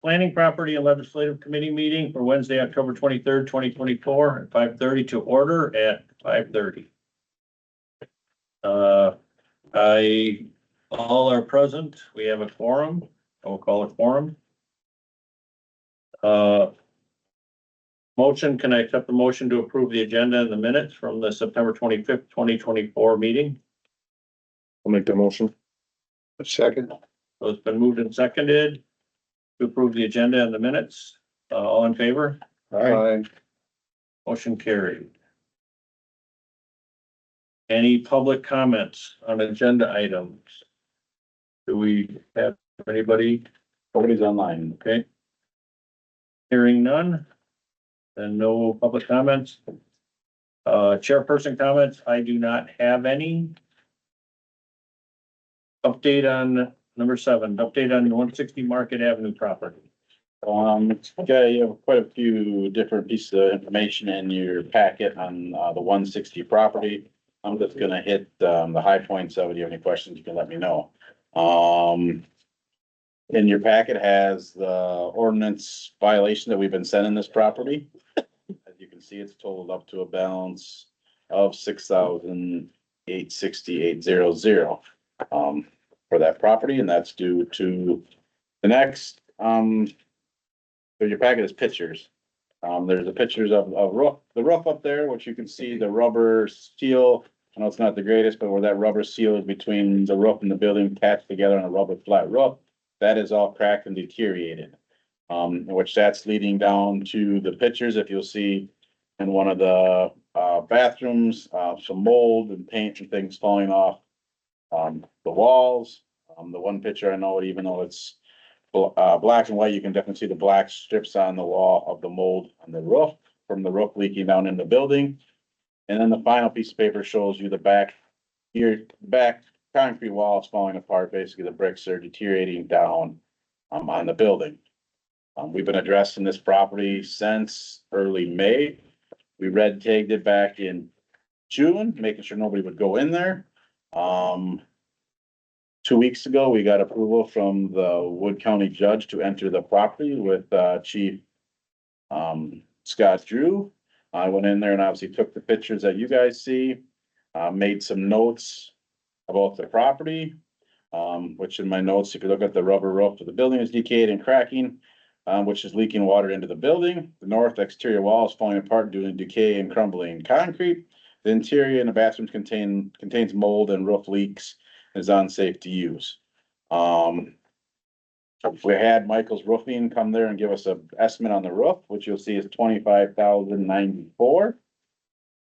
Planning Property and Legislative Committee meeting for Wednesday, October 23rd, 2024 at 5:30 to order at 5:30. All are present. We have a quorum. I'll call it quorum. Motion, can I accept the motion to approve the agenda and the minutes from the September 25th, 2024 meeting? I'll make the motion. A second. So it's been moved and seconded to approve the agenda and the minutes. All in favor? Aye. Motion carried. Any public comments on agenda items? Do we have anybody? Nobody's online. Okay. Hearing none. Then no public comments. Chairperson comments, I do not have any. Update on number 7, update on 160 Market Avenue property. Okay, you have quite a few different pieces of information in your packet on the 160 property. I'm just gonna hit the high points of it. If you have any questions, you can let me know. In your packet has the ordinance violation that we've been sending this property. As you can see, it's totaled up to a balance of $6,868.00 for that property, and that's due to the next. So your packet is pictures. There's the pictures of the roof up there, which you can see the rubber seal. I know it's not the greatest, but where that rubber seal is between the roof and the building attached together on a rubber flat roof, that is all cracked and deteriorated. Which that's leading down to the pictures. If you'll see in one of the bathrooms, some mold and paint and things falling off the walls. The one picture I know, even though it's black and white, you can definitely see the black strips on the wall of the mold on the roof from the roof leaking down in the building. And then the final piece of paper shows you the back concrete wall is falling apart. Basically, the bricks are deteriorating down on the building. We've been addressing this property since early May. We red tagged it back in June, making sure nobody would go in there. 2 weeks ago, we got approval from the Wood County judge to enter the property with Chief Scott Drew. I went in there and obviously took the pictures that you guys see, made some notes about the property, which in my notes, if you look at the rubber roof of the building is decayed and cracking, which is leaking water into the building. The north exterior wall is falling apart due to decay and crumbling concrete. The interior in the bathrooms contains mold and roof leaks, is unsafe to use. We had Michael's Roofing come there and give us an estimate on the roof, which you'll see is $25,094.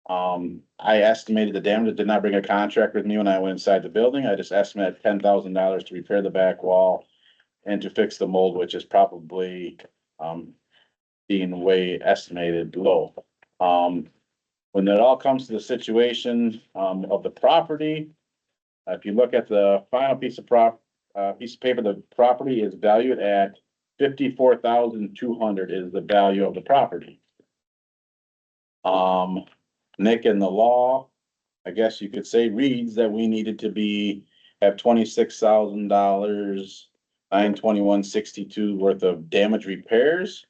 I estimated the damage. It did not bring a contract with me when I went inside the building. I just estimated $10,000 to repair the back wall and to fix the mold, which is probably being way estimated low. When it all comes to the situation of the property, if you look at the final piece of paper, the property is valued at $54,200 is the value of the property. Nick, in the law, I guess you could say, reads that we needed to have $26,000, $921.62 worth of damage repairs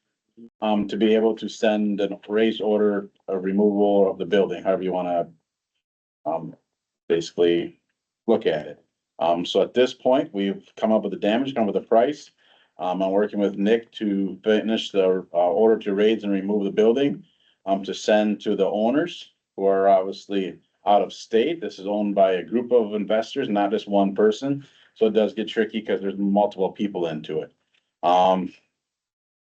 to be able to send a raised order of removal of the building, however you want to basically look at it. So at this point, we've come up with the damage, come up with a price. I'm working with Nick to finish the order to raise and remove the building to send to the owners who are obviously out of state. This is owned by a group of investors, not just one person. So it does get tricky because there's multiple people into it.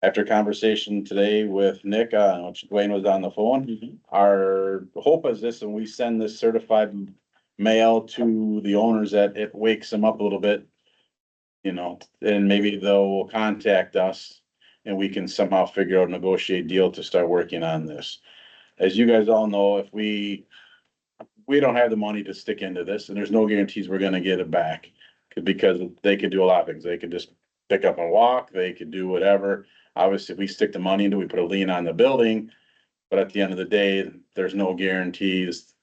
After a conversation today with Nick, Dwayne was on the phone. Our hope is this, and we send this certified mail to the owners, that it wakes them up a little bit, and maybe they'll contact us and we can somehow figure out a negotiate deal to start working on this. As you guys all know, if we don't have the money to stick into this, and there's no guarantees we're gonna get it back, because they could do a lot of things. They could just pick up and walk, they could do whatever. Obviously, if we stick the money into, we put a lien on the building, but at the end of the day, there's no guarantees,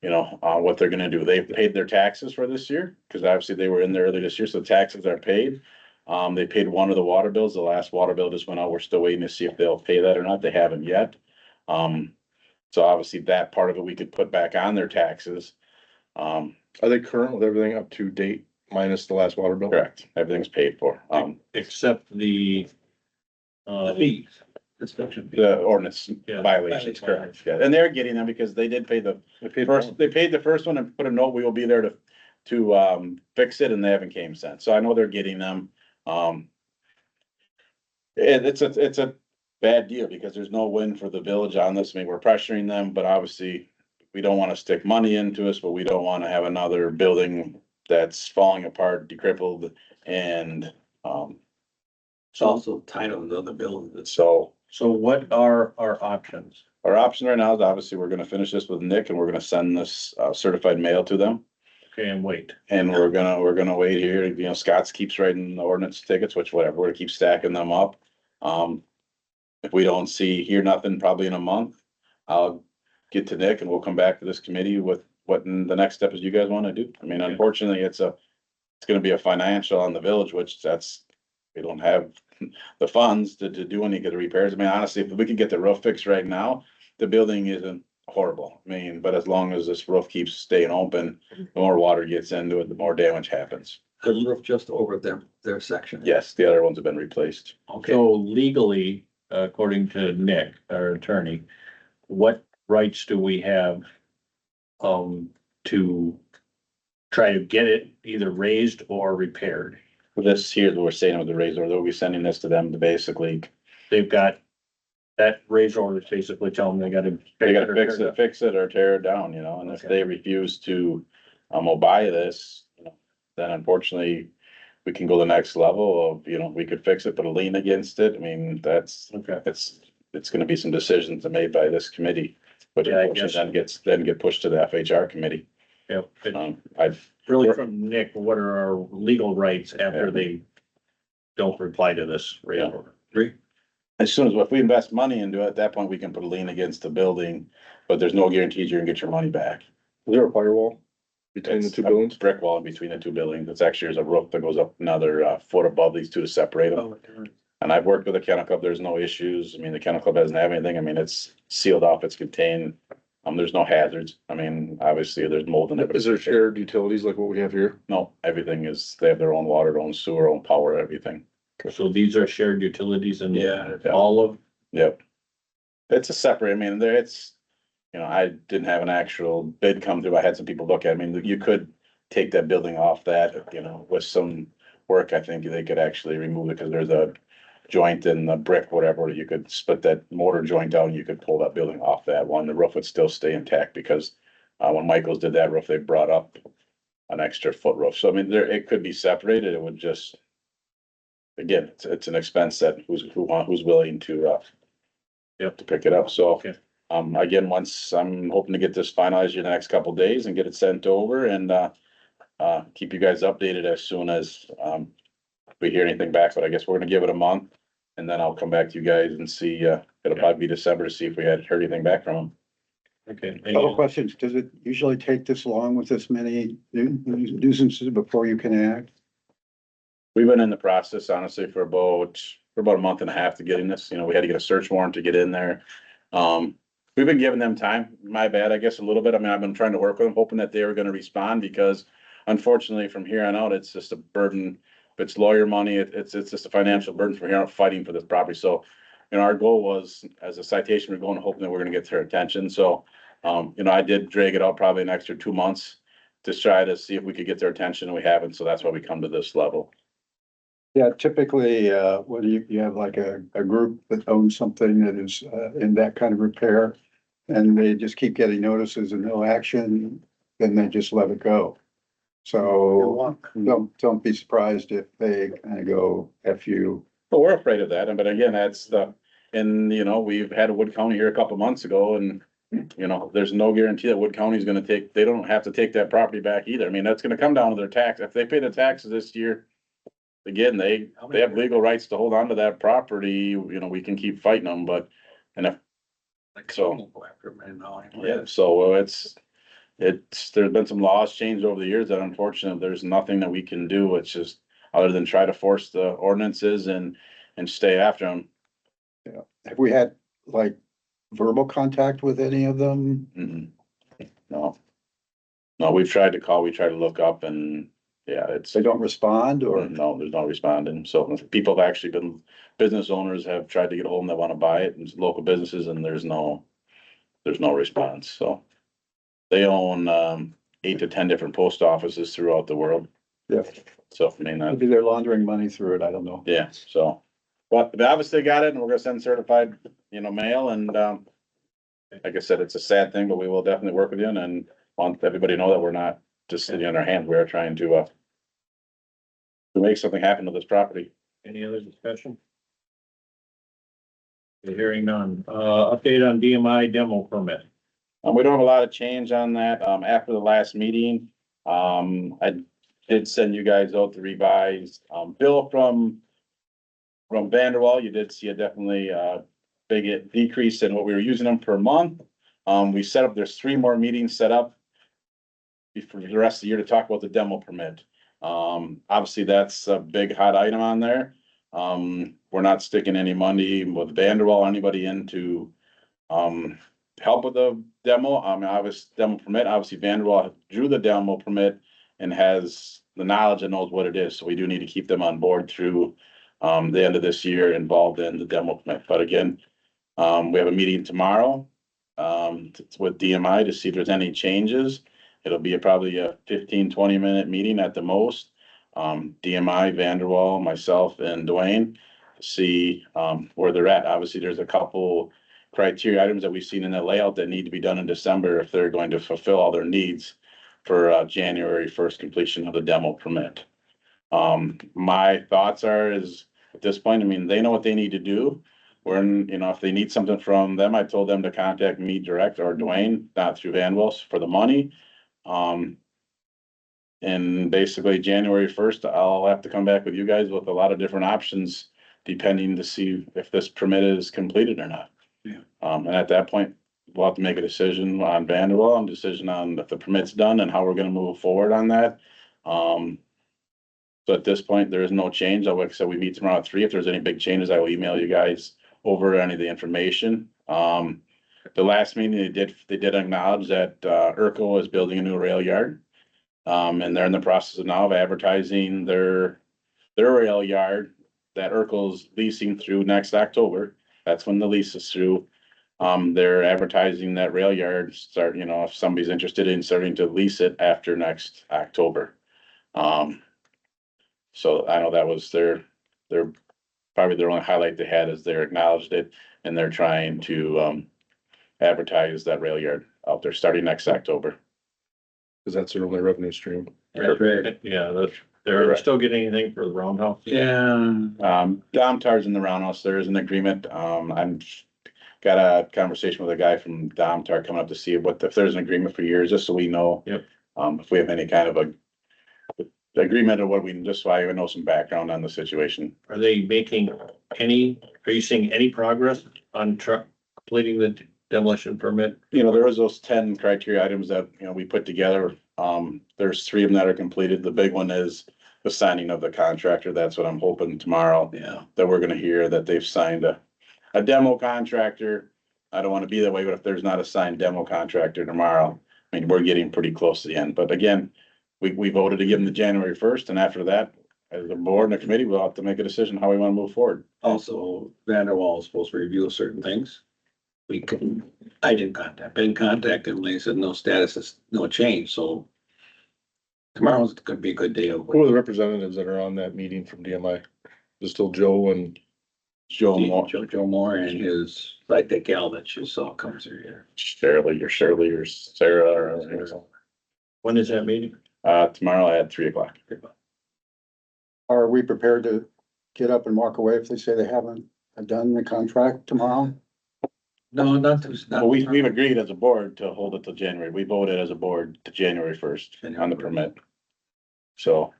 what they're gonna do. They've paid their taxes for this year, because obviously they were in there earlier this year, so taxes are paid. They paid one of the water bills. The last water bill just went out. We're still waiting to see if they'll pay that or not. They haven't yet. So obviously that part of it we could put back on their taxes. Are they current with everything up to date minus the last water bill? Correct. Everything's paid for. Except the, Fees. Inspection fee. The ordinance Yeah. violations, correct. Yeah, and they're getting them because they did pay the They paid first, they paid the first one and put a note, we will be there to fix it, and they haven't came since. So I know they're getting them. It's a bad deal because there's no win for the village on this. I mean, we're pressuring them, but obviously we don't wanna stick money into us, but we don't wanna have another building that's falling apart, decrepit, and, It's also tied on another building that's. so so what are our options? our option right now is obviously we're gonna finish this with Nick and we're gonna send this certified mail to them. Okay, and wait. And we're gonna wait here, you know, Scott's keeps writing the ordinance tickets, which whatever, we're gonna keep stacking them up. If we don't hear nothing probably in a month, I'll get to Nick and we'll come back to this committee with what the next step is you guys wanna do. I mean, Okay. unfortunately, it's gonna be a financial on the village, which we don't have the funds to do any of the repairs. I mean, honestly, if we could get the roof fixed right now, the building isn't horrible. I mean, but as long as this roof keeps staying open, the more water gets into it, the more damage happens. The roof just over their section. Yes, the other ones have been replaced. Okay, So legally, according to Nick, our attorney, what rights do we have? To try to get it either raised or repaired? This here, that we're saying with the razor, they'll be sending this to them to basically, They've got, that raise order is basically telling them they gotta. they gotta fix it or tear it down, you know, and if Okay. they refuse to, buy this, you know, then unfortunately, we can go the next level of, you know, we could fix it, put a lien against it. I mean, Okay, it's gonna be some decisions made by this committee. But Yeah, I unfortunately, guess. then get pushed to the FHR committee. yeah, but I've, really from Nick, what are our legal rights after they don't reply to this raise Yeah. order? agree. as soon as, if we invest money into it, at that point, we can put a lien against the building, but there's no guarantees you're gonna get your money back. Is there a firewall between the It's two a buildings? Brick wall in between the two buildings. It's actually, there's a roof that goes up another foot above these two to separate them. Oh, And I've worked with the kennel club. There's no issues. I mean, the kennel club doesn't have anything. I mean, it's sealed off, it's contained. There's no hazards. I mean, obviously, there's mold in it. Is there shared utilities like what we have here? No, everything is, they have their own water, their own sewer, own power, everything. So these are shared utilities and Yeah. all of, Yep. It's a separate, I mean, I didn't have an actual bid come through. I had some people look at it. I mean, you could take that building off that, with some work, I think they could actually remove it because there's a joint in the brick, whatever, you could split that mortar joint down, you could pull that building off that one. The roof would still stay intact because when Michaels did that roof, they brought up an extra foot roof. So I mean, it could be separated. It would just, again, it's an expense that who's willing to to pick it up. So Okay. again, once I'm hoping to get this finalized in the next couple days and get it sent over and keep you guys updated as soon as we hear anything back, but I guess we're gonna give it a month. And then I'll come back to you guys and see, it'll probably be December to see if we had heard anything back from them. okay. Couple questions. Does it usually take this long with this many nuisances before you can act? We've been in the process, honestly, for about a month and a half to getting this, we had to get a search warrant to get in there. We've been giving them time, my bad, I guess, a little bit. I mean, I've been trying to work with them, hoping that they were gonna respond because unfortunately, from here on out, it's just a burden. If it's lawyer money, it's just a financial burden from here on fighting for this property. So, our goal was, as a citation, we're going, hoping that we're gonna get their attention. So, I did drag it out probably an extra 2 months to try to see if we could get their attention, and we haven't. So that's why we come to this level. Yeah, typically, when you have like a group that owns something that is, in that kind of repair. And they just keep getting notices and no action, then they just let it go. So don't be surprised if they kind of go F you. But we're afraid of that. But again, we've had a Wood County here a couple months ago and, there's no guarantee that Wood County is gonna they don't have to take that property back either. I mean, that's gonna come down to their tax. If they pay the taxes this year, again, they have legal rights to hold on to that property, we can keep fighting them, but, and if, So- yeah, so there's been some laws changed over the years that unfortunately, there's nothing that we can do. It's just, other than try to force the ordinances and stay after them. Have we had like verbal contact with any of them? No. No, we've tried to call, we tried to look up and, yeah, it's, They don't respond or? no, there's no responding. So people have actually been, business owners have tried to get a hold of them that wanna buy it, and local businesses, and there's no response, so. They own, 8 to 10 different post offices throughout the world, Yeah, so I mean, maybe they're laundering money through it. I don't know. yeah, so. But they obviously got it, and we're gonna send certified, mail, and, like I said, it's a sad thing, but we will definitely work with you and want everybody to know that we're not just sitting on our hands. We are trying to make something happen to this property. Any other discussion? Hearing none. Update on DMI demo permit. We don't have a lot of change on that. After the last meeting, I did send you guys out the revised, bill from Vanderwall. You did see a definitely, big decrease in what we were using them per month. We set up, there's 3 more meetings set up for the rest of the year to talk about the demo permit. Obviously, that's a big hot item on there. We're not sticking any money with Vanderwall or anybody in to, help with the demo. Obviously, demo permit, obviously Vanderwall drew the demo permit and has the knowledge and knows what it is. So we do need to keep them on board through, the end of this year involved in the demo permit. But again, we have a meeting tomorrow, with DMI to see if there's any changes. It'll be probably a 15-20 minute meeting at the most. DMI, Vanderwall, myself and Dwayne to see, where they're at. Obviously, there's a couple criteria items that we've seen in the layout that need to be done in December if they're going to fulfill all their needs for, January 1st completion of the demo permit. My thoughts are is at this point, I mean, they know what they need to do. When, if they need something from them, I told them to contact me direct or Dwayne, not through Vanwells for the money. And basically January 1st, I'll have to come back with you guys with a lot of different options, depending to see if this permit is completed or not. Yeah. And at that point, we'll have to make a decision on Vanderwall and decision on if the permit's done and how we're gonna move forward on that. So at this point, there is no change. Like I said, we meet tomorrow at 3. If there's any big changes, I will email you guys over any of the information. The last meeting they did acknowledge that, Urkel is building a new rail yard. And they're in the process of now of advertising their rail yard that Urkel's leasing through next October. That's when the lease is through. They're advertising that rail yard start, if somebody's interested in starting to lease it after next October. So I know that was their probably their only highlight they had is they acknowledged it and they're trying to, advertise that rail yard out there starting next October. Cause that's their only revenue stream. That's right. Yeah, they're still getting anything for the roundhouse. Yeah. Domtar's in the roundhouse. There is an agreement. I'm got a conversation with a guy from Domtar coming up to see if there's an agreement for years, just so we know. Yep. If we have any kind of a agreement or what just so I know some background on the situation. Are they are you seeing any progress on completing the demolition permit? There was those 10 criteria items that, we put together. There's 3 of them that are completed. The big one is the signing of the contractor. That's what I'm hoping tomorrow. Yeah. That we're gonna hear that they've signed a demo contractor. I don't wanna be that way, but if there's not a signed demo contractor tomorrow, I mean, we're getting pretty close to the end. But again, we voted to give them the January 1st, and after that, as a board and a committee, we'll have to make a decision how we wanna move forward. Also, Vanderwall is supposed to review certain things. I didn't contact them. They said no status is no change, so. Tomorrow's gonna be a good day. Who are the representatives that are on that meeting from DMI? Is it still Joe and Joe Moore, Joe Moore and his, like the gal that you saw comes through here. Shirley or Sarah or When is that meeting? tomorrow at 3:00. Are we prepared to get up and walk away if they say they haven't done the contract tomorrow? No, not. Well, we've agreed as a board to hold it till January. We voted as a board to January 1st on the permit. So,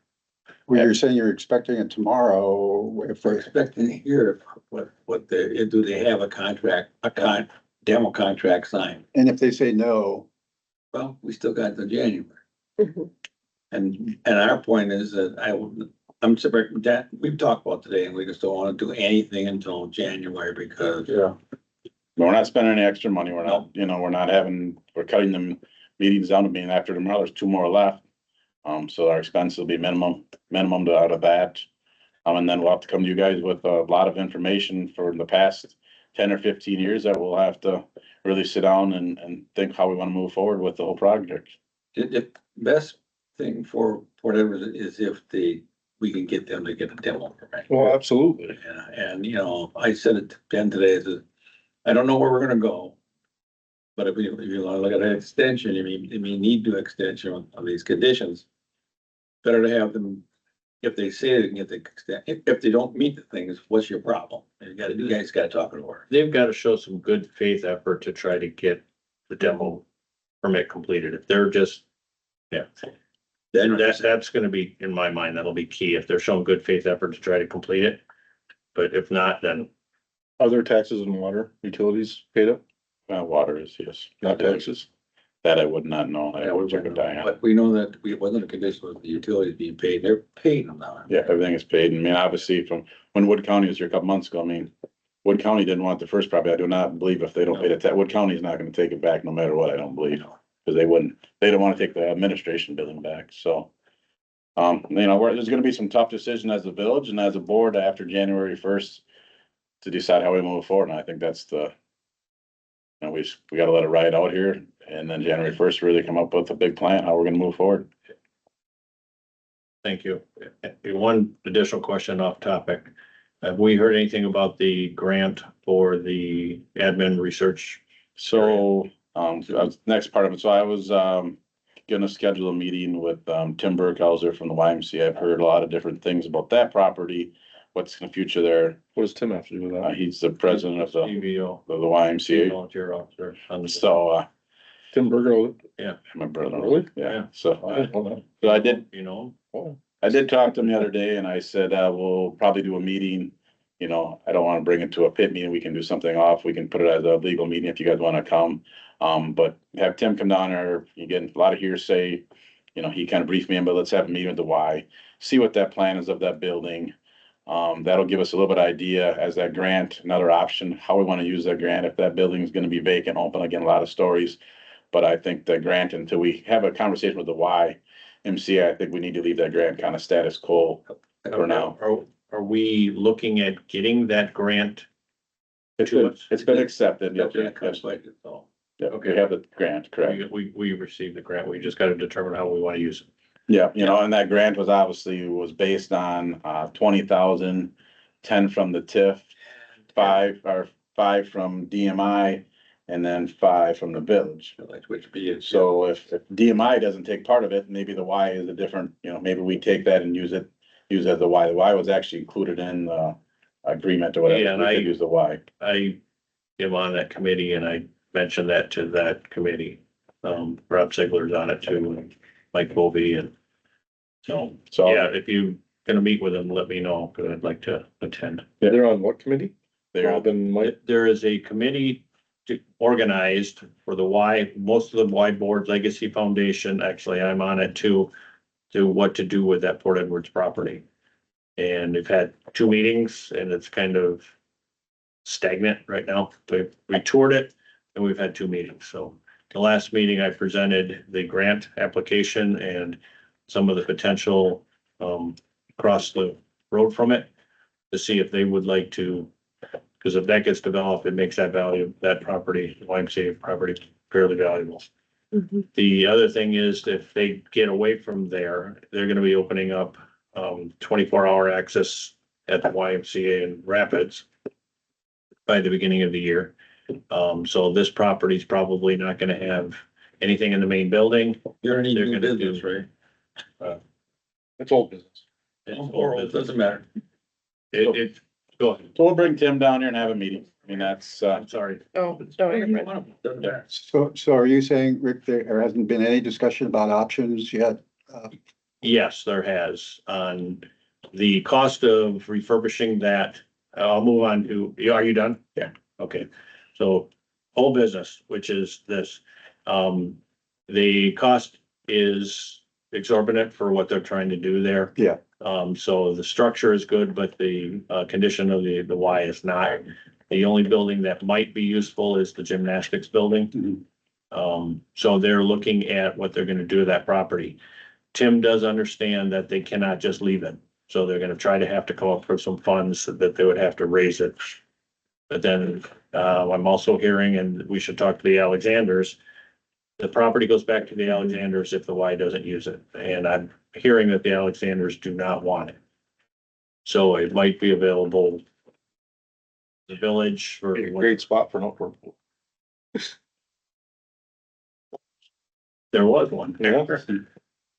Well, you're saying you're expecting it tomorrow if We're they, expecting to hear what do they have a demo contract signed? and if they say no, Well, we still got the January. And our point is that I'm surprised that we've talked about today and we just don't wanna do anything until January because Yeah. We're not spending any extra money. We're not, you know, we're cutting them meetings down to being after tomorrow, there's two more left. So our expense will be minimum to out of that. And then we'll have to come to you guys with a lot of information for the past 10 or 15 years that we'll have to really sit down and think how we wanna move forward with the whole project. the best thing for whatever is if we can get them to get a demo permit. Well, absolutely. And, you know, I said it to Ben today, I don't know where we're gonna go. But if you wanna look at an extension, you may need to extension of these conditions. Better to have them, if they say they can get the extent, if they don't meet the things, what's your problem? You guys gotta talk it over. They've got to show some good faith effort to try to get the demo permit completed. If they're just, yeah. Then that's gonna be, in my mind, that'll be key. If they're showing good faith effort to try to complete it. But if not, then Are there taxes and water utilities paid up? Water is, yes. Not taxes? That I would not know. I would check with Diane. But we know that it wasn't a condition of the utilities being paid, they're paying them now. Yeah, everything is paid. I mean, obviously from when Wood County was here a couple months ago, I mean, Wood County didn't want the first property. I do not believe if they don't pay the tax, Wood County is not gonna take it back no matter what, I don't believe. Cause they don't wanna take the administration billing back, so. You know, there's gonna be some tough decision as a village and as a board after January 1st to decide how we move forward, and I think that's the. You know, we gotta let it ride out here, and then January 1st really come up with a big plan, how we're gonna move forward. thank you. One additional question off topic. Have we heard anything about the grant for the admin research? So, next part of it, so I was, gonna schedule a meeting with, Tim Burkhauser from the YMCA. I've heard a lot of different things about that property. What's in the future there? What does Tim have to do with that? He's the president of the CVO, YMCA. volunteer officer. So, Tim Berger, my brother. Really? Yeah, so, I didn't know so I did, You know, that. I did talk to him the other day and I said, we'll probably do a meeting. You know, I don't wanna bring it to a pit meeting. We can do something off. We can put it as a legal meeting if you guys wanna come. But have Tim come down there. You get a lot of hearsay. You know, he kind of briefed me in, but let's have a meeting with the Y, see what that plan is of that building. That'll give us a little bit of idea as that grant, another option, how we wanna use that grant. If that building is gonna be vacant, open, again, a lot of stories. But I think the grant, until we have a conversation with the YMCA, I think we need to leave that grant kind of status quo for now. are we looking at getting that grant? It's been accepted. That's Yeah, in the current budget, so. we have the grant, correct. We received the grant. We just gotta determine how we wanna use it. Yeah, you know, and that grant was obviously based on 20,000, 10 from the TIF, 5 from DMI, and then 5 from the village. Like which be it. So if DMI doesn't take part of it, maybe the Y is a different, you know, maybe we take that and use it as the Y. The Y was actually included in the agreement or whatever. Yeah, and We could use the Y. I am on that committee and I mentioned that to that committee. Rob Sigler's on it too, and Mike Bovee and so, So yeah, if you gonna meet with them, let me know, cause I'd like to attend. They're on what committee? they're, Rob and Mike? There is a committee organized for the Y, most of the Y board, Legacy Foundation, actually, I'm on it too, to what to do with that Port Edwards property. And we've had 2 meetings and it's kind of stagnant right now. We toured it and we've had 2 meetings. So the last meeting I presented the grant application and some of the potential, across the road from it to see if they would like to, because if that gets developed, it makes that value, that property, YMCA property fairly valuable. The other thing is if they get away from there, they're gonna be opening up 24-hour access at the YMCA in Rapids by the beginning of the year. So this property is probably not gonna have anything in the main building. You're gonna need They're new gonna business, do- right? It's old business. It's Or it doesn't matter. go ahead. So we'll bring Tim down here and have a meeting. I mean, that's, I'm sorry. Oh, no, you're right. Doesn't matter. So are you saying, Rick, there hasn't been any discussion about options yet? Yes, there has. On the cost of refurbishing that, I'll move on to, are you done? Yeah. Okay, so whole business, which is this, the cost is exorbitant for what they're trying to do there. Yeah. So the structure is good, but the, condition of the Y is not. The only building that might be useful is the gymnastics building. So they're looking at what they're gonna do to that property. Tim does understand that they cannot just leave it. So they're gonna try to have to come up with some funds that they would have to raise it. But then, I'm also hearing, and we should talk to the Alexanders. The property goes back to the Alexanders if the Y doesn't use it, and I'm hearing that the Alexanders do not want it. So it might be available. The village or. Be a great spot for an outdoor pool. There was one. Yeah.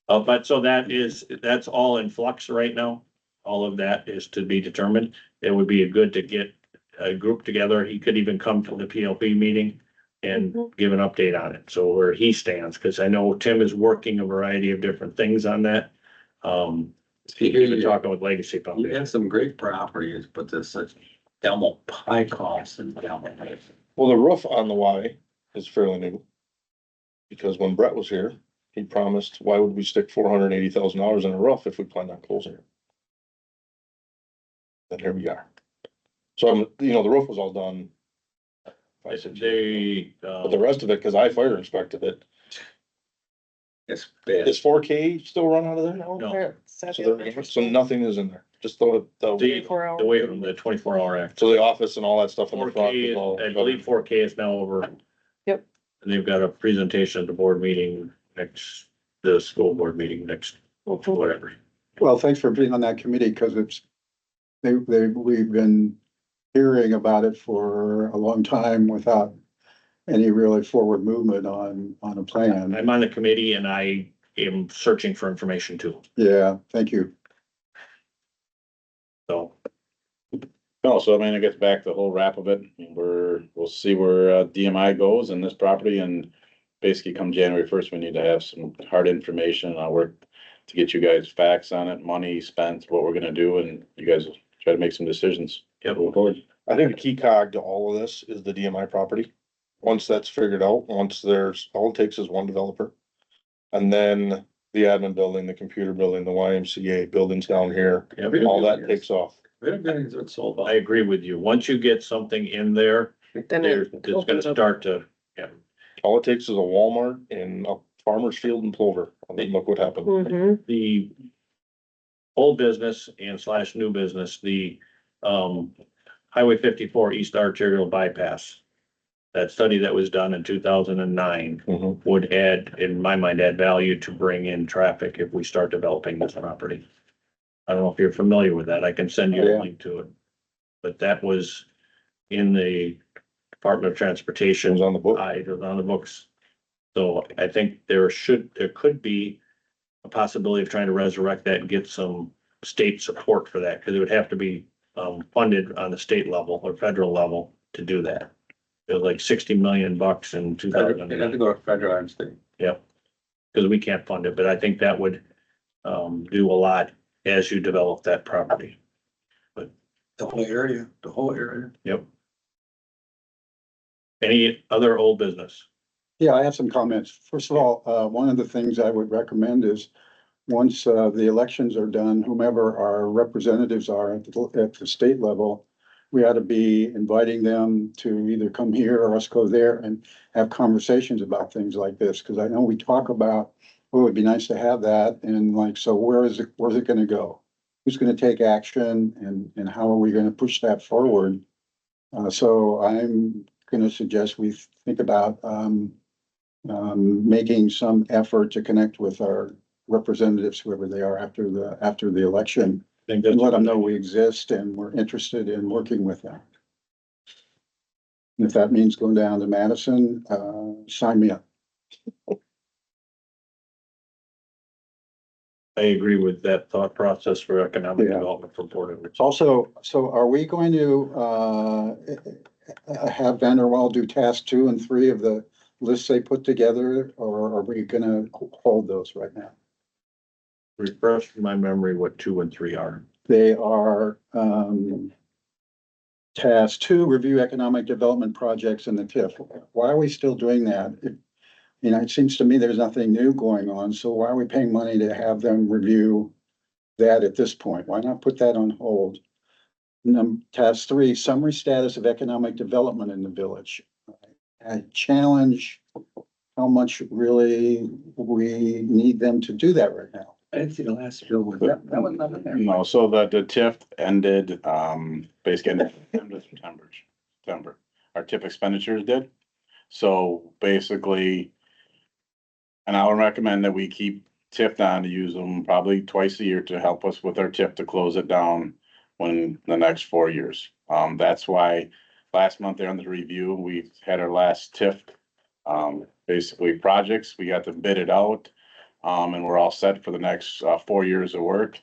But so that's all in flux right now. All of that is to be determined. It would be good to get a group together. He could even come to the PLP meeting and give an update on it. So where he stands, because I know Tim is working a variety of different things on that. He's been talking with Legacy You Foundation. have some great properties, but there's such Delmo high costs and Delmo. Well, the roof on the Y is fairly new. Because when Brett was here, he promised, why would we stick $480,000 in a roof if we planned on closing it? And here we are. So I'm, the roof was all done. 5-6 years ago. But the rest of it, cause I fire inspected it, It's bad. is 4K still run out of there now? No. So nothing is in there, just the The way from the 24-hour act. so the office and all that stuff in the front 4K is all. is, I believe 4K is now over. Yep. And they've got a presentation at the board meeting the school board meeting next, whatever. Well, thanks for being on that committee, because we've been hearing about it for a long time without any really forward movement on a plan. I'm on the committee and I am searching for information too, Yeah, thank you. so. No, so I mean, it gets back to the whole wrap of it. We'll see where DMI goes in this property, and basically come January 1st, we need to have some hard information. I'll work to get you guys facts on it, money spent, what we're gonna do, and you guys will try to make some decisions. Yep. Moving forward. I think the key cog to all of this is the DMI property. Once that's figured out, all it takes is one developer. And then the admin building, the computer building, the YMCA buildings down here, all that takes off. We don't get anything that's sold I agree with you. Once you get something in there, Then it's gonna opens up. start to, All it takes is a Walmart and a farmer's field and Plover, and then look what happened. Mhm. the old business and slash new business, the, Highway 54 East Arterial Bypass. That study that was done in 2009 Mhm. would add, in my mind, add value to bring in traffic if we start developing this property. I don't know if you're familiar with that. I can send you a Yeah. link to it. But that was in the Department of It Transportation. was on the book. It was on the books. So I think there could be a possibility of trying to resurrect that and get some state support for that, because it would have to be funded on the state level or federal level to do that. It was like $60 million in two You have thousand. to go to federal and state. Yep. Because we can't fund it, but I think that would do a lot as you develop that property. The whole area. Yep. Any other old business? Yeah, I have some comments. First of all, one of the things I would recommend is, once the elections are done, whomever our representatives are at the state level, we ought to be inviting them to either come here or us go there and have conversations about things like this, because I know we talk about, oh, it'd be nice to have that, and like, so where's it gonna go? Who's gonna take action, and how are we gonna push that forward? So I'm gonna suggest we think about making some effort to connect with our representatives, whoever they are, after the election, I think and that's let them know we exist and we're interested in working with them. And if that means going down to Madison, sign me up. I agree with that thought process for economic Yeah. development for Port Edwards. Also, so are we going to have Vanderwall do task 2 and 3 of the lists they put together, or are we gonna hold those right now? Refresh my memory what 2 and 3 are. They are, task 2, review economic development projects in the TIF. Why are we still doing that? It seems to me there's nothing new going on, so why are we paying money to have them review that at this point? Why not put that on hold? Task 3, summary status of economic development in the village. I challenge how much really we need them to do that right now. I didn't see the last bill with that. That was not in there. No, so the TIF ended, basically ended end of September. Our TIF expenditures did. So basically, and I would recommend that we keep TIF on to use them probably twice a year to help us with our TIF to close it down when the next 4 years. That's why last month there on the review, we had our last TIF, basically projects. We got to bid it out. And we're all set for the next 4 years of work.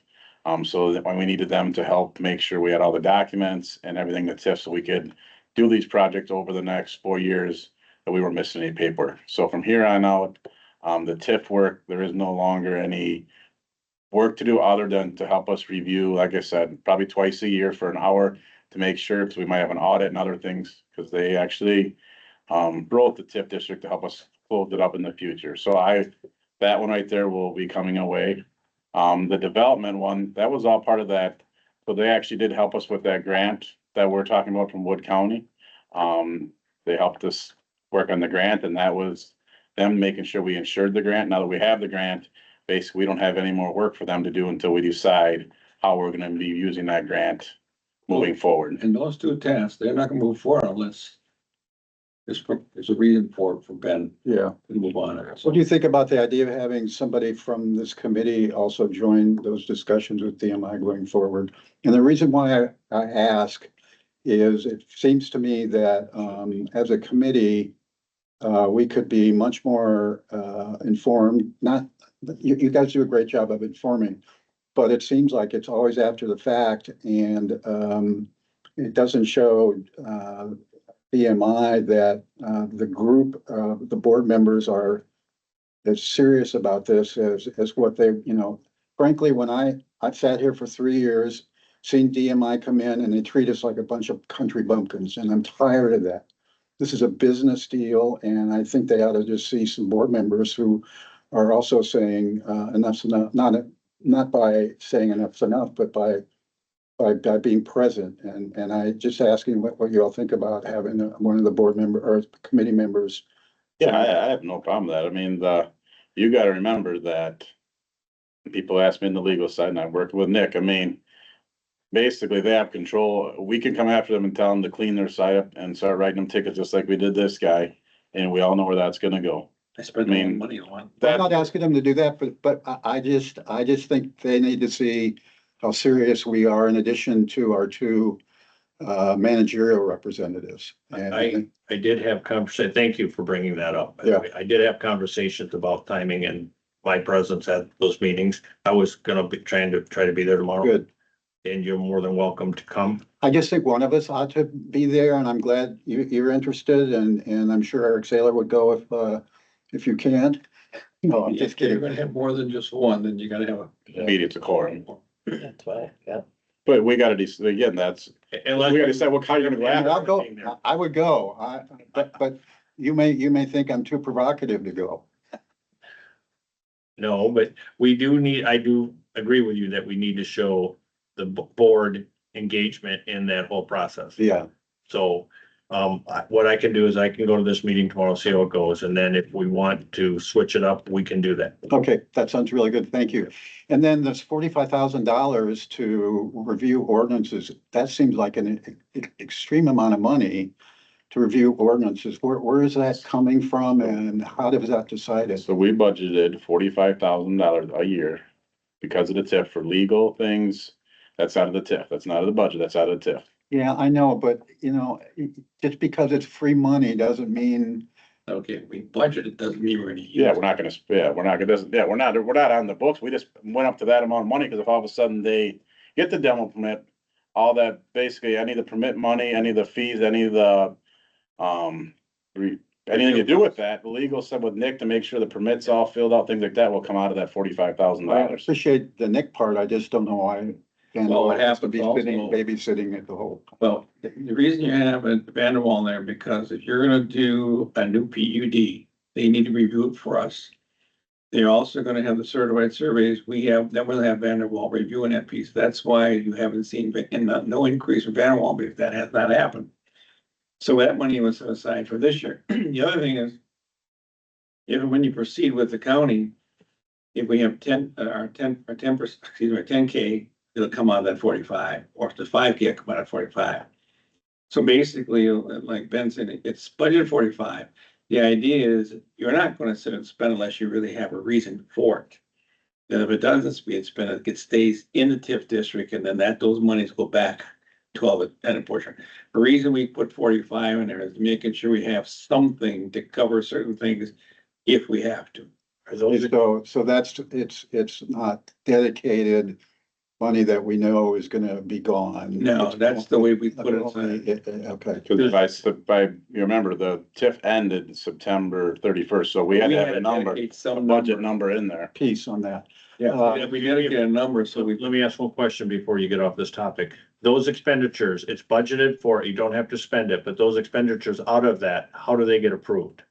So that when we needed them to help make sure we had all the documents and everything that's TIF, so we could do these projects over the next 4 years, that we weren't missing any paper. So from here on out, the TIF work, there is no longer any work to do other than to help us review, like I said, probably twice a year for an hour to make sure, because we might have an audit and other things, because they actually wrote the TIF district to help us close it up in the future. So that one right there will be coming away. The development one, that was all part of that. So they actually did help us with that grant that we're talking about from Wood County. They helped us work on the grant, and that was them making sure we insured the grant. Now that we have the grant, basically, we don't have any more work for them to do until we decide how we're gonna be using that grant moving forward. And those two tasks, they're not gonna move forward unless there's a reason for Ben Yeah. to move on. What do you think about the idea of having somebody from this committee also join those discussions with DMI going forward? And the reason why I ask is it seems to me that, as a committee, we could be much more, informed, not, you guys do a great job of informing, but it seems like it's always after the fact and, it doesn't show, BMI that, the group, the board members are as serious about this as what they, frankly, when I've sat here for 3 years, seen DMI come in and they treat us like a bunch of country bumpkins, and I'm tired of that. This is a business deal, and I think they ought to just see some board members who are also saying, enough's enough, not by saying enough's enough, but by being present, and I just asking what you all think about having one of the board member or committee members. Yeah, I have no problem with that. I mean, you gotta remember that people ask me in the legal side, and I worked with Nick. I mean, basically, they have control. We can come after them and tell them to clean their site up and start writing them tickets just like we did this guy, and we all know where that's gonna go. I spent a lot of money on. I'm not asking them to do that, but I just think they need to see how serious we are in addition to our two managerial representatives. And I did have conversation, thank you for bringing that up. By the way. I did have conversations about timing and my presence at those meetings. I was gonna be try to be there tomorrow. good. And you're more than welcome to come. I just think one of us ought to be there, and I'm glad you're interested, and I'm sure Eric Saylor would go if you can't. No, I'm just If you're kidding. gonna have more than just one, then you gotta have a. Media to quorum. That's why, yeah. But we gotta decide, again, that's, Unless we gotta decide what, how you're gonna go And after. I'll go, I would go, but you may think I'm too provocative to go. No, but I do agree with you that we need to show the board engagement in that whole process. Yeah, So, what I can do is I can go to this meeting tomorrow, see how it goes, and then if we want to switch it up, we can do that. okay, that sounds really good, thank you. And then this $45,000 to review ordinances, that seems like an extreme amount of money to review ordinances. Where is that coming from and how does that decided? So we budgeted $45,000 a year because of the TIF for legal things. That's out of the TIF. That's not out of the budget. That's out of the TIF. Yeah, I know, but just because it's free money doesn't mean, Okay, we budget, it doesn't mean we're gonna use. Yeah, we're not gonna, we're not gonna, we're not on the books. We just went up to that amount of money, because if all of a sudden they get the demo permit, all that, basically, any of the permit money, any of the fees, any of the, anything to do with that, the legal stuff with Nick to make sure the permits all filled out, things like that will come out of that I $45,000. appreciate the Nick part, I just don't know why. Well, what has to happens be also- babysitting at the whole. Well, the reason you have a Vanderwall in there, because if you're gonna do a new PUD, they need to review it for us. They're also gonna have the certified surveys. Then we'll have Vanderwall reviewing that piece. That's why you haven't seen, no increase in Vanderwall, because that has not happened. So that money was set aside for this year. The other thing is, even when you proceed with the county, if we have 10, or 10%, excuse me, 10K, it'll come out of that 45, or if the 5K, it'll come out of 45. So basically, like Ben said, it's budgeted 45. The idea is you're not gonna sit and spend unless you really have a reason for it. Then if it doesn't get spent, it stays in the TIF district, and then those monies go back to all the tenant portion. The reason we put 45 in there is making sure we have something to cover certain things if we have to. Are those, So that's, it's not dedicated money that we know is gonna be gone. No, It's that's the way we put it. Okay, Cause you remember, the TIF ended September 31st, so we had to have a number, a budget number in there. piece on that. Yeah, we gotta get a number, so we. let me ask one question before you get off this topic. Those expenditures, it's budgeted for, you don't have to spend it, but those expenditures out of that, how do they get approved?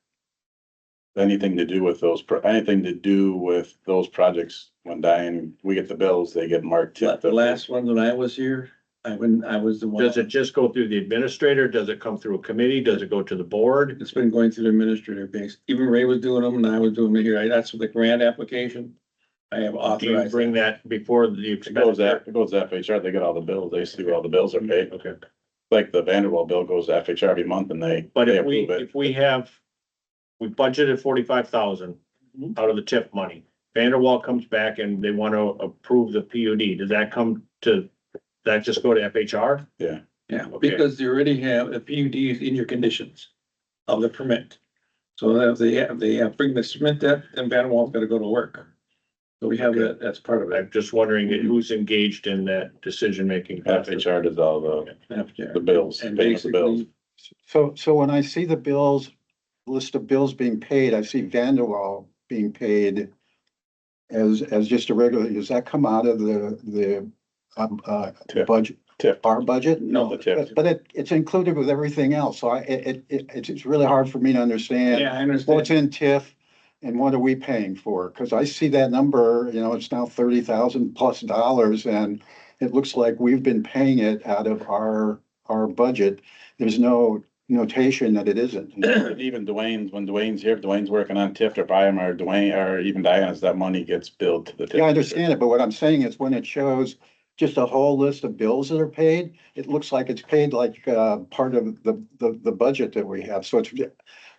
Anything to do with anything to do with those projects, when Diane, we get the bills, they get marked TIF. The last one that I was here, I was the one. Does it just go through the administrator? Does it come through a committee? Does it go to the board? It's been going through the administrator base. Even Ray was doing them and I was doing it here. That's the grant application. I have Do you authorized. bring that before the It goes expenditure? it goes to FHR, they get all the bills, they see where all the bills are paid, Okay, like the Vanderbilt bill goes to FHR every month and they but they if we, approve it. if we have, we budgeted 45,000 out of the TIF money. Vanderwall comes back and they want to approve the PUD. Does that come to, that just go to FHR? Yeah, Okay. because they already have a PUD in your conditions of the permit. So if they have bring the submit that, then Vanderwall's gotta go to work. So we have that, that's part of it. I'm just wondering who's engaged in that decision-making. process. FHR does all the bills, And paying of the bills. basically, So when I see the bills, list of bills being paid, I see Vanderwall being paid as just a regular, does that come out of the TIF. budget, TIF. our budget? No, the TIF. But it's included with everything else, so it's really hard for me to understand yeah, I what's understand. in TIF and what are we paying for? Cause I see that number, it's now $30,000+ and it looks like we've been paying it out of our budget. There's no notation that it isn't. Even when Dwayne's here, if Dwayne's working on TIF or by him, or Dwayne, or even Diana's, that money gets billed to the TIF. Yeah, I understand it, but what I'm saying is when it shows just a whole list of bills that are paid, it looks like it's paid like part of the budget that we have. So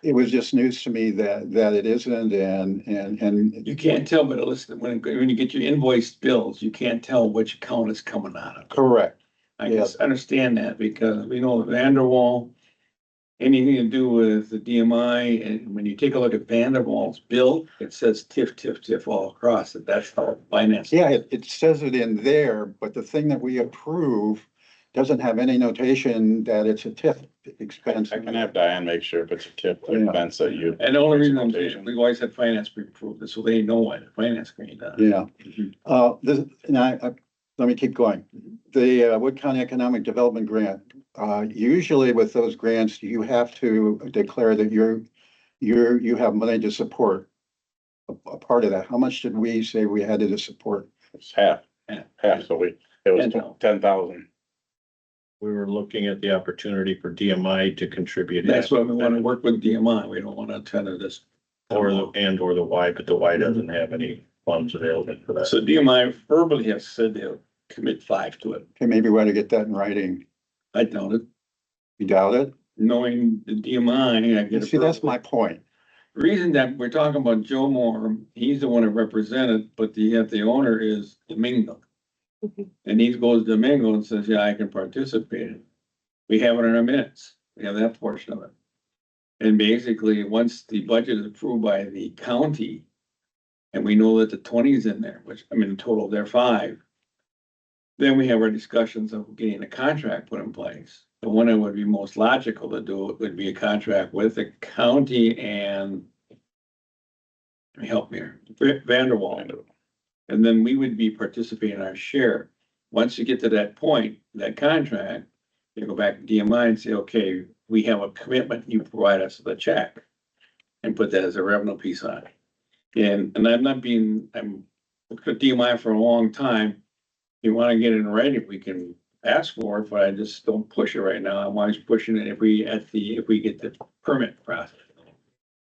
it was just news to me that it isn't and. You can't tell, but listen, when you get your invoiced bills, you can't tell which account it's coming out of. Correct. I Yeah. just understand that because we know Vanderwall, anything to do with the DMI, and when you take a look at Vanderwall's bill, it says TIF all across it. That's how finance. Yeah, it says it in there, but the thing that we approve doesn't have any notation that it's a TIF expense. I can have Diane make sure if it's a TIF Yeah. expense that you. And the only reason I'm Notation. saying, we always had finance pre-approved it, so they know what the finance committee does. Yeah, let me keep going. The Wood County Economic Development Grant, usually with those grants, you have to declare that you have money to support a part of that. How much did we say we had to support? It's half, Yeah. so it was 10,000. 10,000. We were looking at the opportunity for DMI to contribute. That's why we want to work with DMI. We don't want to kind of just. Or the Y, but the Y doesn't have any funds available for that. So DMI verbally has said they'll commit 5 to it. Okay, maybe we ought to get that in writing. I doubt it. You doubt it? Knowing the DMI, I get. See, that's my point. Reason that we're talking about Joe Moore, he's the one that represented, but yet the owner is Domingo. And he goes to Domingo and says, yeah, I can participate. We have it in our minutes. We have that portion of it. And basically, once the budget is approved by the county, and we know that the 20 is in there, which, I mean, in total, they're 5. Then we have our discussions of getting a contract put in place. The one that would be most logical to do it would be a contract with the county and help me here, Vanderwall. And then we would be participating in our share. Once you get to that point, that contract, you go back to DMI and say, okay, we have a commitment, you provide us with a check. And put that as a revenue piece on it. And I'm not being, I'm looked at DMI for a long time. If you wanna get it ready, we can ask for it, but I just don't push it right now. I'm always pushing it if we get the permit process.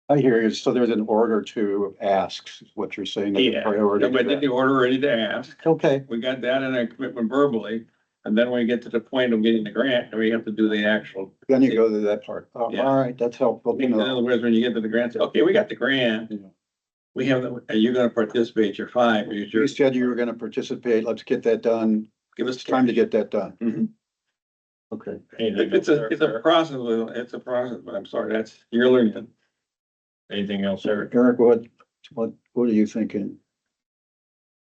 I hear you. So there's an order to ask, is what you're saying. there's a Yeah, priority to everybody did that. the order ready to ask. Okay, We got that in a commitment verbally, and then when we get to the point of getting the grant, then we have to do the actual. then you go to that part. Oh, Yeah. all right, that's helpful to In other know. words, when you get to the grant, say, okay, we got the grant. Yeah. We have, are you gonna participate? You're fine. You said you were gonna participate. Let's get that done. Give It's us time to get that done. Mhm. Okay. Anything It's else, a, it's Eric? a process, it's a process, but I'm sorry, that's, you're learning. Anything else, Eric? Eric, what are you thinking?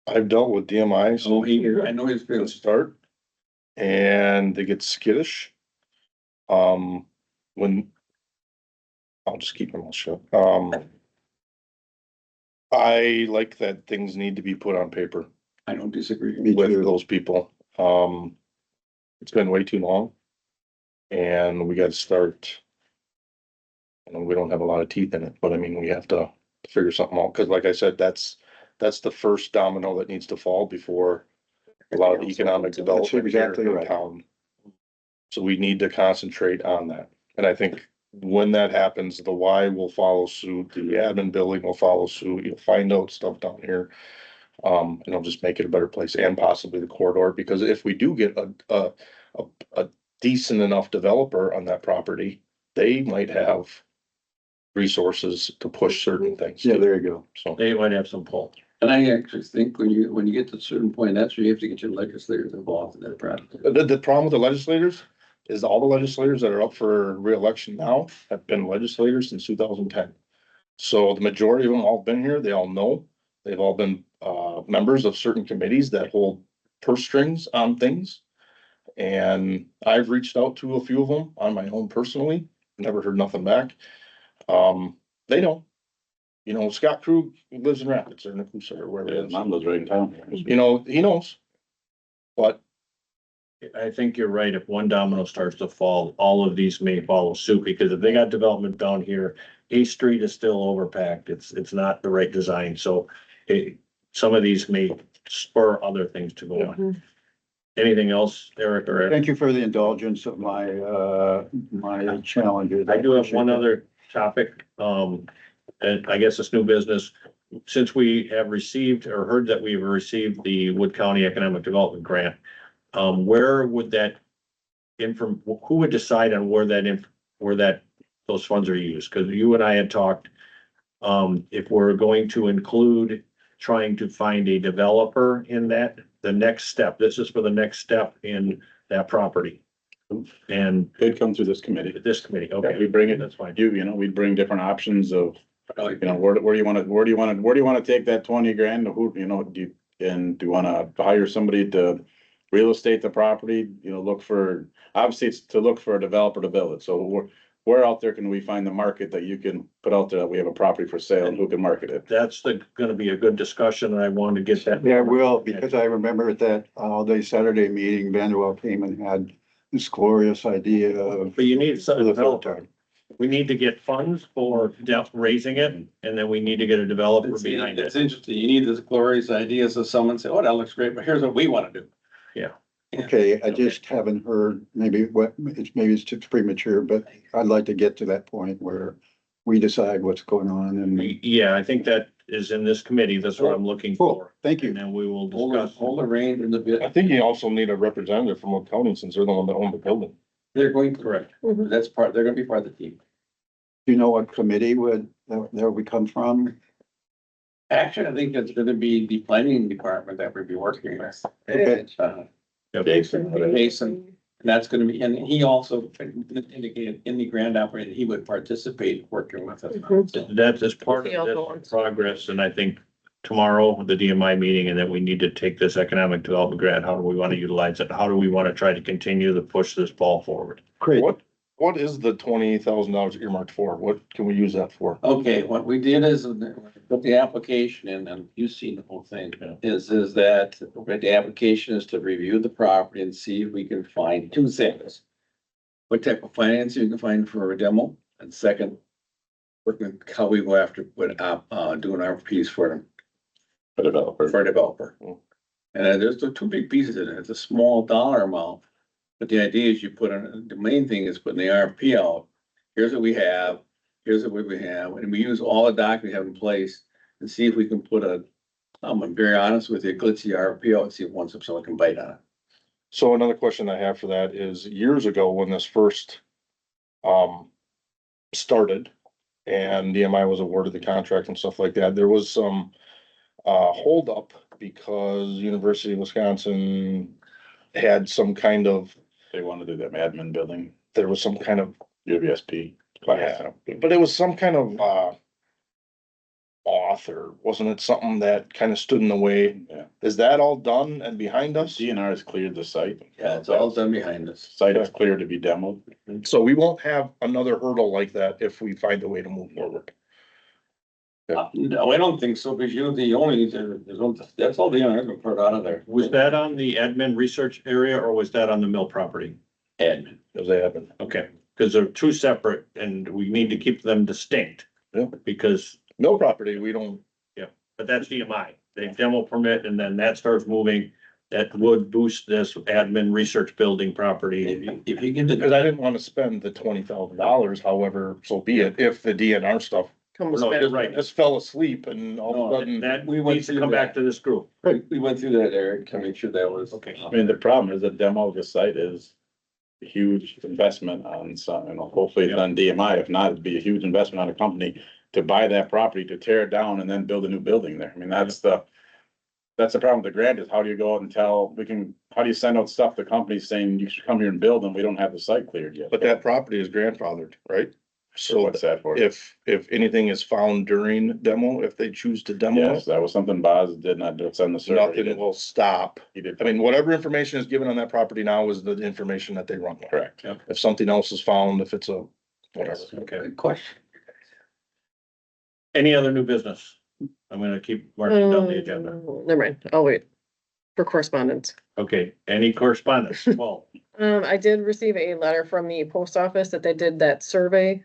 I've dealt with DMIs So I know his to feelings. start, and they get skittish. When, I'll just keep my mouth shut. I like that things need to be put on paper I don't disagree. Me with too. those people. It's been way too long. And we gotta start. And we don't have a lot of teeth in it, but I mean, we have to figure something out, cause like I said, that's the first domino that needs to fall before a lot of the economic development here exactly in right. town. So we need to concentrate on that. And I think when that happens, the Y will follow suit, the admin building will follow suit, you'll find out stuff down here. And it'll just make it a better place, and possibly the corridor, because if we do get a decent enough developer on that property, they might have resources to push certain things. Yeah, too. there you go. So, They might have some pull. And I actually think when you get to a certain point, that's where you have to get your legislators involved in that process. the problem with the legislators is all the legislators that are up for reelection now have been legislators since 2010. So the majority of them all been here, they all know, they've all been, members of certain committees that hold purse strings on things. And I've reached out to a few of them on my own personally, never heard nothing back. They know. You know, Scott Krug lives in Rapids or Nakusa or wherever Yeah, it is. mom lives right in town. You know, he knows. But I think you're right. If one domino starts to fall, all of these may follow suit, because if they got development down here, East Street is still overpacked. It's not the right design, so some of these may spur other things to go on. Anything else, Eric, or? Thank you for the indulgence of my challenges. I do have one appreciate other topic, and I guess it's new business. Since we have received or heard that we've received the Wood County Economic Development Grant, where would that who would decide on where those funds are used? Cause you and I had talked, if we're going to include trying to find a developer in that, the next step, this is for the next step in that property. And It'd come through this committee. this committee, Yeah, okay, we bring it, that's fine. you know, we'd bring different options of, you know, where do you wanna take that 20 grand? Who, you know, do you wanna hire somebody to real estate the property? You know, obviously it's to look for a developer to build it. So where out there can we find the market that you can put out there that we have a property for sale and who can market it? That's gonna be a good discussion, and I wanted to get that. Yeah, I will, because I remember at that all-day Saturday meeting, Vanderwell came and had this glorious idea of. But you need for some the third developer. time. We need to get funds for raising it, and then we need to get a developer behind It's it. interesting. You need this glorious ideas of someone say, oh, that looks great, but here's what we wanna do. Okay, I just haven't heard, maybe it's too premature, but I'd like to get to that point where we decide what's going on and. Yeah, I think that is in this committee. That's what I'm looking Cool, for. thank you. And then we will Hold discuss. the rein in the bit. I think you also need a representative from Wood County, since they're the one that own the building. They're going to, Correct. they're gonna be part of the team. Do you know what committee that would come from? Actually, I think it's gonna be the planning department that we'll be working with. Okay. Jason, and that's gonna be, and he also indicated in the grand operating, he would participate working with us. That is part of this progress, and I think tomorrow, the DMI meeting, and then we need to take this economic development grant. How do we want to utilize it? How do we want to try to continue to push this ball forward? Great. What is the $20,000 earmarked for? What can we use that for? Okay, what we did is put the application in, and you've seen the whole thing, is that the application is to review the property and see if we can find two things. What type of financing we can find for a demo, and second, working, how we go after, doing RFPs for For developers. a developer. Mm. And there's the two big pieces in it. It's a small dollar amount. But the idea is you put on, the main thing is putting the RFP out. Here's what we have, here's what we have, and we use all the documents we have in place and see if we can put I'm very honest with you, glitzy RFP out and see if someone can bite on it. So another question I have for that is years ago when this first started and DMI was awarded the contract and stuff like that, there was some holdup because University of Wisconsin had some kind of, They want to do that admin building, there was some kind of, UVSP. yeah, but it was some kind of author, wasn't it something that kind of stood in the way? Yeah. Is that all done and behind us? DNR has cleared the site. Yeah, it's all done behind us. Site is cleared to be demoed. So we won't have another hurdle like that if we find a way to move forward. No, I don't think so, because you're the only, that's all the other part out of there. Was that on the admin research area or was that on the mill property? Admin. Because they haven't. Okay, because they're two separate and we need to keep them distinct. Yeah. Because, Mill property, we don't, but that's DMI, they demo permit and then that starts moving. That would boost this admin research building property. If you get because the, I didn't want to spend the $20,000, however, so be it, if the DNR stuff Comes No, back. you're right. just fell asleep and all of a sudden. That We went needs to through come back that. to this group. we went through that, Eric, to make sure that was. Okay. I mean, the problem is the demo of the site is a huge investment on some, hopefully it's on DMI. If not, it'd be a huge investment on a company to buy that property, to tear it down and then build a new building there. I mean, that's the problem with the grant is how do you go out and how do you send out stuff to companies saying you should come here and build and we don't have the site cleared yet? But that property is grandfathered, right? So So what's that for? if anything is found during demo, if they choose to demo Yes, it, that was something Boz did not do. It's on the server. He nothing did. will stop. He did. I mean, whatever information is given on that property now is the information that they run with. Correct. If something else is found, if it's a, whatever. Okay. Good question. Any other new business? I'm gonna keep marching down the agenda. Never mind, I'll wait for correspondence. Okay, any correspondence? Well, I did receive a letter from the post office that they did that survey.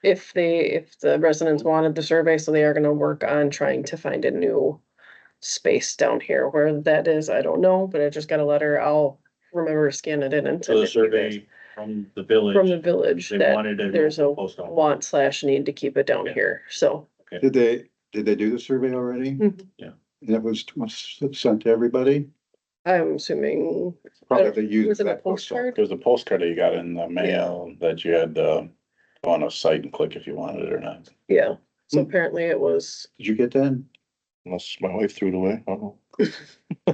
If the residents wanted the survey, so they are gonna work on trying to find a new space down here. Where that is, I don't know, but I just got a letter. I'll remember to scan it in and so send the it to you guys. survey from the village. From the village, They that wanted a there's a post office. want/need to keep it down Okay. here, so. Did they do the survey already? Mhm. Yeah. And it was sent to everybody? I'm assuming, Probably they used was it a that post office. postcard? There's a postcard that you got in the mail that you had to go on a site and click if you wanted it or not. Yeah, so Hmm. apparently it was, Did you get that? Unless my wife threw it away, I don't know.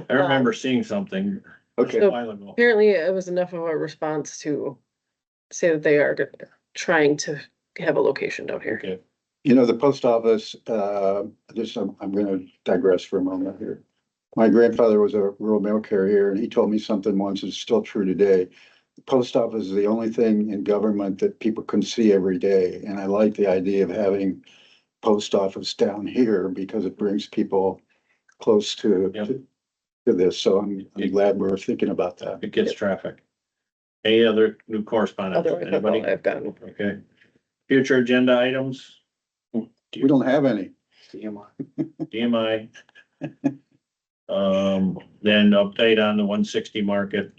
I remember seeing something Okay, a while ago. apparently it was enough of a response to say that they are trying to have a location down here. Okay, you know, the post office, I'm gonna digress for a moment here. My grandfather was a rural mail carrier and he told me something once, it's still true today. The post office is the only thing in government that people can see every day, and I like the idea of having post office down here because it brings people close to Yep. to this, so I'm glad we're thinking about that. it gets traffic. Any other new correspondence? Otherwise, that's all Anybody? I've gotten. Okay. Future agenda items, We don't have any. DMI. Then update on the 160 market.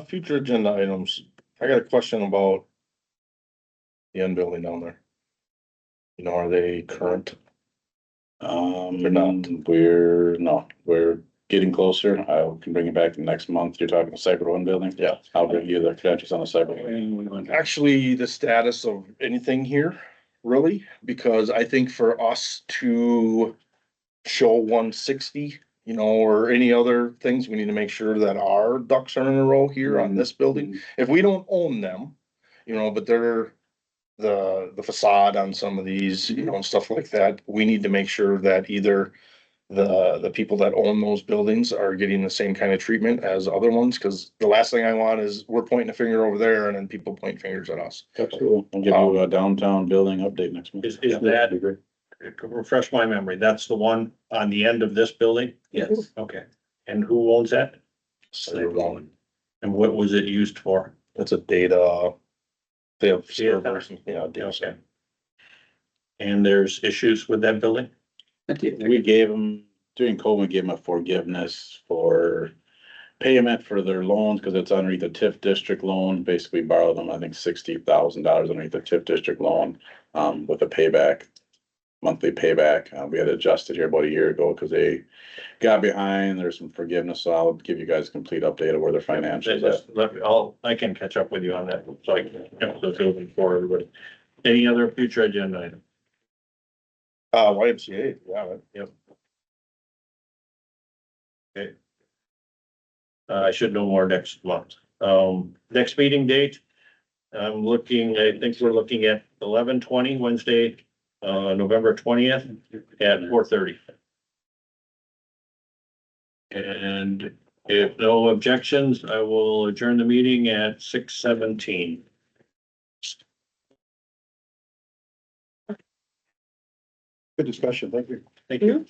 Future agenda items. I got a question about the end building down there. You know, are they current? They're not. We're getting closer. I can bring it back next month. You're talking the Cyber One building? Yeah. I'll bring you the credentials on the Cyber One. Actually, the status of anything here, really, because I think for us to show 160, you know, or any other things, we need to make sure that our ducks are in a row here on this building. If we don't own them, you know, but they're the facade on some of these, you know, and stuff like that, we need to make sure that either the people that own those buildings are getting the same kind of treatment as other ones, because the last thing I want is we're pointing a finger over there and then people point fingers at us. Absolutely. I'll give you a downtown building update next month. Is Yeah, that, that'd be great. refresh my memory, that's the one on the end of this building? Yes. Okay, and who owns that? Cyber One. And what was it used for? It's a data They have Yeah. servers and, yeah, data Okay. center. And there's issues with that building? We gave them, during COVID, we gave them a forgiveness for payment for their loans, because it's underneath the TIF district loan. Basically borrowed them, I think, $60,000 underneath the TIF district loan, with a payback, monthly payback. We had adjusted here about a year ago because they got behind. There's some forgiveness, so I'll give you guys a complete update of where their financials at. Just let me, I can catch up with you on that, so I can, so it's moving for everybody. Any other future agenda item? YMCA, yeah, I should know more next month. Next meeting date, I'm looking, I think we're looking at 11/20, Wednesday, November 20th at 4:30. And if no objections, I will adjourn the meeting at 6:17. Good discussion, thank you. Thank you.